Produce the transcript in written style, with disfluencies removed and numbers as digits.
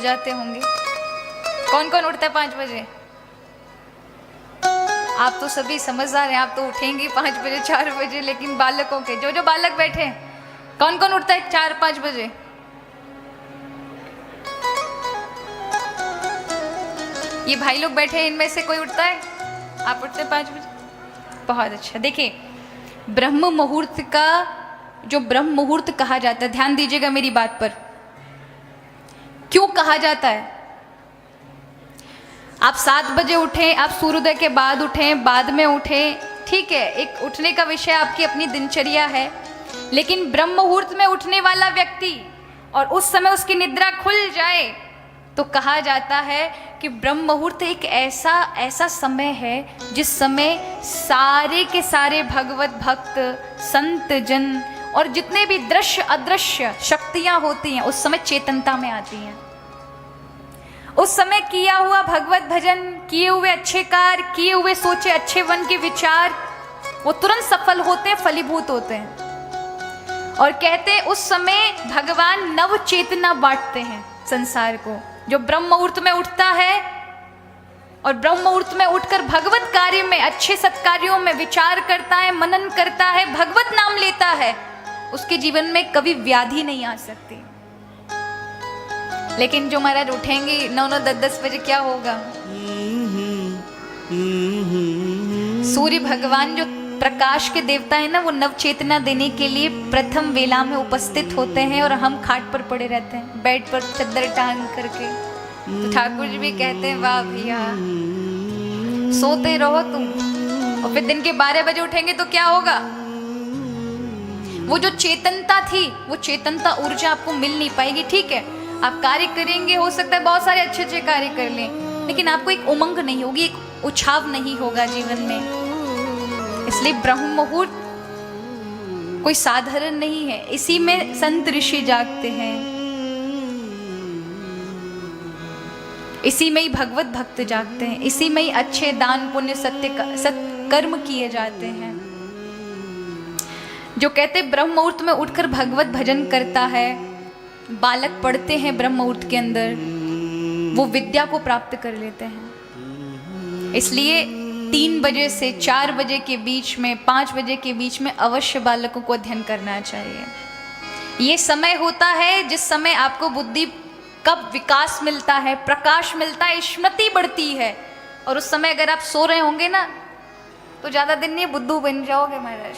जाते होंगे। कौन कौन उठता है 5 बजे? आप तो सभी समझदार हैं, आप तो उठेंगे 5 बजे 4 बजे, लेकिन बालकों के जो बालक बैठे हैं, कौन कौन उठता है 4-5 बजे? ये भाई लोग बैठे हैं, इनमें से कोई उठता है? आप उठते हैं 5 बजे? बहुत अच्छा। देखिए, ब्रह्म मुहूर्त का जो ब्रह्म मुहूर्त कहा जाता है, ध्यान दीजिएगा मेरी बात पर, क्यों कहा जाता है? आप 7 बजे उठें, आप सूर्योदय के बाद उठें, बाद में उठें, ठीक है, एक उठने का विषय आपकी अपनी दिनचर्या है, लेकिन ब्रह्म मुहूर्त में उठने वाला व्यक्ति और उस समय उसकी निद्रा खुल जाए तो कहा जाता है कि ब्रह्म मुहूर्त एक ऐसा समय है जिस समय सारे के सारे भगवत भक्त, संत जन और जितने भी दृश्य अदृश्य शक्तियां होती हैं उस समय चेतनता में आती हैं। उस समय किया हुआ भगवत भजन, किए हुए अच्छे कार्य, किए हुए सोचे अच्छे वन के विचार, वो तुरंत सफल होते हैं, फलीभूत होते हैं। और कहते हैं उस समय भगवान नव चेतना बांटते हैं संसार को। जो ब्रह्म मुहूर्त में उठता है और ब्रह्म मुहूर्त में उठकर भगवत कार्य में, अच्छे सत्कार्यों में विचार करता है, मनन करता है, भगवत नाम लेता है, उसके जीवन में कभी व्याधि नहीं आ सकती। लेकिन जो महाराज उठेंगे 9-9, 10-10 बजे, क्या होगा? सूर्य भगवान जो प्रकाश के देवता है ना, वो नव चेतना देने के लिए प्रथम वेला में उपस्थित होते हैं और हम खाट पर पड़े रहते हैं, बेड पर चद्दर टांग करके। तो ठाकुर जी भी कहते हैं, वाह भैया, सोते रहो तुम, और फिर दिन के 12 बजे उठेंगे तो क्या होगा? वो जो चेतनता थी, वो चेतनता ऊर्जा आपको मिल नहीं पाएगी। ठीक है, आप कार्य करेंगे, हो सकता है बहुत सारे अच्छे अच्छे कार्य कर लें, लेकिन आपको एक उमंग नहीं होगी, एक उछाव नहीं होगा जीवन में। इसलिए ब्रह्म मुहूर्त कोई साधारण नहीं है, इसी में संत ऋषि जागते हैं, इसी में ही भगवत भक्त जागते हैं, इसी में ही अच्छे दान पुण्य सत्कर्म किए जाते हैं। जो कहते ब्रह्म मुहूर्त में उठकर भगवत भजन करता है, बालक पढ़ते हैं ब्रह्म मुहूर्त के अंदर, वो विद्या को प्राप्त कर लेते हैं। इसलिए 3 बजे से 4 बजे के बीच में, 5 बजे के बीच में अवश्य बालकों को अध्ययन करना चाहिए। ये समय होता है जिस समय आपको बुद्धि का विकास मिलता है, प्रकाश मिलता है, स्मृति बढ़ती है। और उस समय अगर आप सो रहे होंगे ना, तो ज़्यादा दिन नहीं बुद्धू बन जाओगे महाराज।